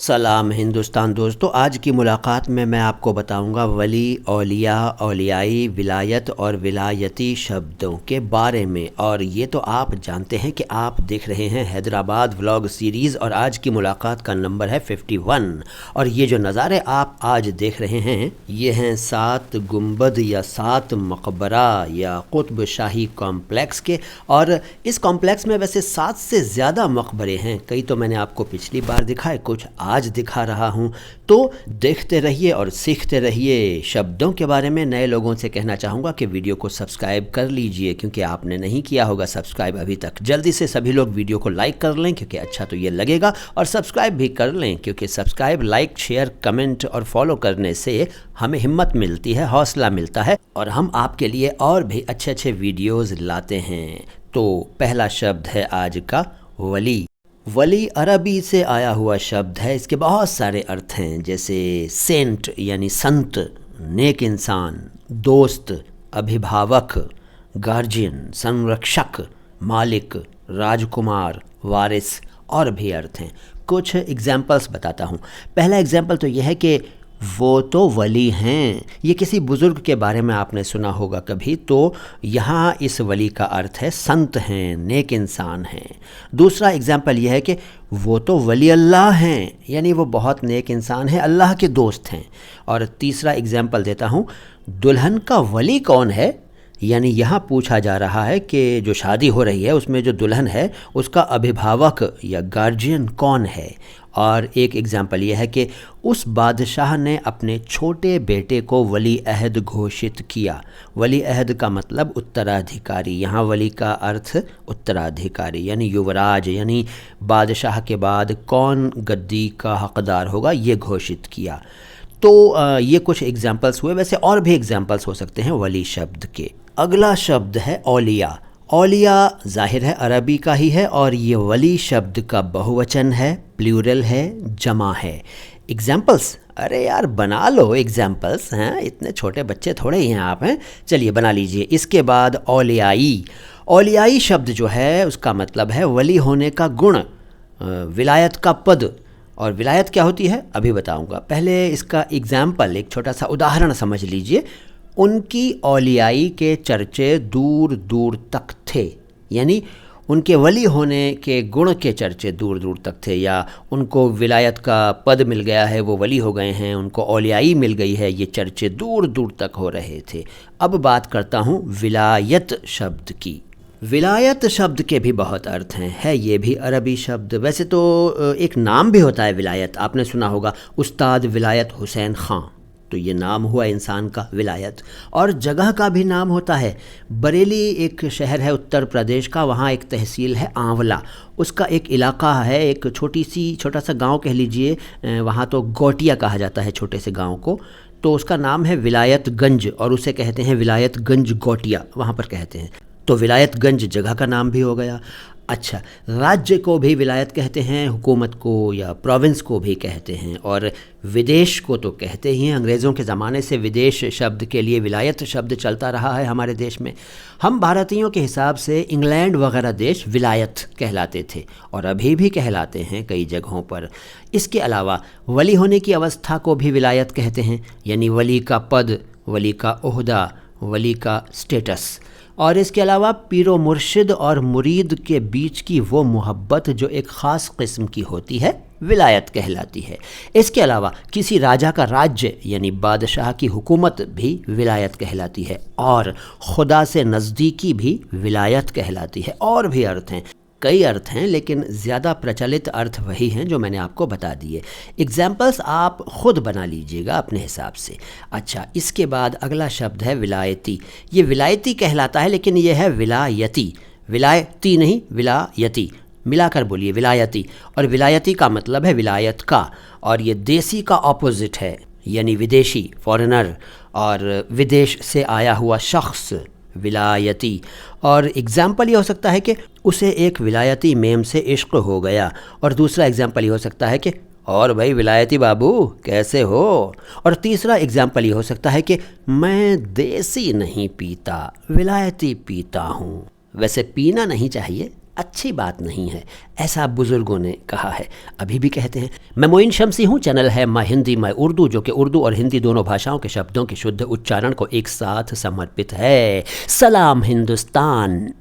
सलाम हिंदुस्तान दोस्तों, आज की मुलाकात में मैं आपको बताऊंगा वली, औलिया, औलियाई, विलायत और विलायती शब्दों के बारे में। और ये तो आप जानते हैं कि आप देख रहे हैं हैदराबाद व्लॉग सीरीज़ और आज की मुलाकात का नंबर है 51। और ये जो नज़ारे आप आज देख रहे हैं ये हैं 7 गुंबद या 7 मकबरा या कुतुब शाही कॉम्प्लेक्स के। और इस कॉम्प्लेक्स में वैसे 7 से ज़्यादा मकबरे हैं। कई तो मैंने आपको पिछली बार दिखाए, कुछ आज दिखा रहा हूँ। तो देखते रहिए और सीखते रहिए। शब्दों के बारे में नए लोगों से कहना चाहूँगा कि वीडियो को सब्सक्राइब कर लीजिए, क्योंकि आपने नहीं किया होगा सब्सक्राइब अभी तक। जल्दी से सभी लोग वीडियो को लाइक कर लें, क्योंकि अच्छा तो ये लगेगा, और सब्सक्राइब भी कर लें, क्योंकि सब्सक्राइब, लाइक, शेयर, कमेंट और फॉलो करने से हमें हिम्मत मिलती है, हौसला मिलता है, और हम आपके लिए और भी अच्छे अच्छे वीडियोज़ लाते हैं। तो पहला शब्द है आज का वली। वली अरबी से आया हुआ शब्द है। इसके बहुत सारे अर्थ हैं, जैसे सेंट यानी संत, नेक इंसान, दोस्त, अभिभावक, गार्जियन, संरक्षक, मालिक, राजकुमार, वारिस, और भी अर्थ हैं। कुछ एग्जाम्पल्स बताता हूँ। पहला एग्जाम्पल तो यह है कि वो तो वली हैं। ये किसी बुज़ुर्ग के बारे में आपने सुना होगा कभी, तो यहाँ इस वली का अर्थ है संत हैं, नेक इंसान हैं। दूसरा एग्जाम्पल यह है कि वो तो वली अल्लाह हैं, यानी वो बहुत नेक इंसान हैं, अल्लाह के दोस्त हैं। और तीसरा एग्जाम्पल देता हूँ, दुल्हन का वली कौन है, यानी यहाँ पूछा जा रहा है कि जो शादी हो रही है उसमें जो दुल्हन है उसका अभिभावक या गार्जियन कौन है। और एक एग्जाम्पल यह है कि उस बादशाह ने अपने छोटे बेटे को वली अहद घोषित किया। वली अहद का मतलब उत्तराधिकारी। यहाँ वली का अर्थ उत्तराधिकारी यानी युवराज, यानी बादशाह के बाद कौन गद्दी का हकदार होगा, ये घोषित किया। तो ये कुछ एग्जाम्पल्स हुए, वैसे और भी एग्जाम्पल्स हो सकते हैं वली शब्द के। अगला शब्द है औलिया। औलिया ज़ाहिर है अरबी का ही है, और ये वली शब्द का बहुवचन है, प्लूरल है, जमा है। एग्जाम्पल्स, अरे यार बना लो एग्जाम्पल्स, हैं इतने छोटे बच्चे थोड़े ही हैं आप, हैं चलिए बना लीजिए। इसके बाद औलियाई। औलियाई शब्द जो है उसका मतलब है वली होने का गुण, विलायत का पद। और विलायत क्या होती है अभी बताऊंगा। पहले इसका एग्जाम्पल, एक छोटा सा उदाहरण समझ लीजिए। उनकी औलियाई के चर्चे दूर दूर तक थे, यानी उनके वली होने के गुण के चर्चे दूर दूर तक थे, या उनको विलायत का पद मिल गया है, वो वली हो गए हैं, उनको औलियाई मिल गई है, ये चर्चे दूर दूर तक हो रहे थे। अब बात करता हूँ विलायत शब्द की। विलायत शब्द के भी बहुत अर्थ हैं, है ये भी अरबी शब्द। वैसे तो एक नाम भी होता है विलायत, आपने सुना होगा, उस्ताद विलायत हुसैन ख़ान, तो ये नाम हुआ इंसान का विलायत। और जगह का भी नाम होता है। बरेली एक शहर है उत्तर प्रदेश का, वहाँ एक तहसील है आंवला, उसका एक इलाका है, एक छोटा सा गांव कह लीजिए, वहाँ तो गोटिया कहा जाता है छोटे से गांव को, तो उसका नाम है विलायतगंज, और उसे कहते हैं विलायतगंज गोटिया, वहाँ पर कहते हैं। तो विलायतगंज जगह का नाम भी हो गया। अच्छा, राज्य को भी विलायत कहते हैं, हुकूमत को या प्रोविंस को भी कहते हैं, और विदेश को तो कहते ही हैं। अंग्रेज़ों के ज़माने से विदेश शब्द के लिए विलायत शब्द चलता रहा है हमारे देश में। हम भारतीयों के हिसाब से इंग्लैंड वगैरह देश विलायत कहलाते थे, और अभी भी कहलाते हैं कई जगहों पर। इसके अलावा वली होने की अवस्था को भी विलायत कहते हैं, यानी वली का पद, वली का ओहदा, वली का स्टेटस। और इसके अलावा पीरो मुर्शिद और मुरीद के बीच की वो मोहब्बत जो एक ख़ास किस्म की होती है, विलायत कहलाती है। इसके अलावा किसी राजा का राज्य यानी बादशाह की हुकूमत भी विलायत कहलाती है, और खुदा से नज़दीकी भी विलायत कहलाती है। और भी अर्थ हैं, कई अर्थ हैं, लेकिन ज़्यादा प्रचलित अर्थ वही हैं जो मैंने आपको बता दिए। एग्जाम्पल्स आप ख़ुद बना लीजिएगा अपने हिसाब से। अच्छा, इसके बाद अगला शब्द है विलायती। ये विलायती कहलाता है, लेकिन ये है विलायती, विलायती नहीं विलायती, मिलाकर बोलिए विलायती। और विलायती का मतलब है विलायत का, और ये देसी का ऑपोजिट है, यानी विदेशी, फॉरेनर, और विदेश से आया हुआ शख्स, विलायती। और एग्ज़ाम्पल ये हो सकता है कि उसे एक विलायती मेम से इश्क हो गया, और दूसरा एग्ज़ाम्पल ये हो सकता है कि और भाई विलायती बाबू कैसे हो। और तीसरा एग्ज़ाम्पल ये हो सकता है कि मैं देसी नहीं पीता, विलायती पीता हूँ। वैसे पीना नहीं चाहिए, अच्छी बात नहीं है, ऐसा बुज़ुर्गों ने कहा है, अभी भी कहते हैं। मैं मोइन शम्सी हूँ, चैनल है माय हिंदी माय उर्दू, जो कि उर्दू और हिंदी दोनों भाषाओं के शब्दों के शुद्ध उच्चारण को एक साथ समर्पित है। सलाम हिंदुस्तान।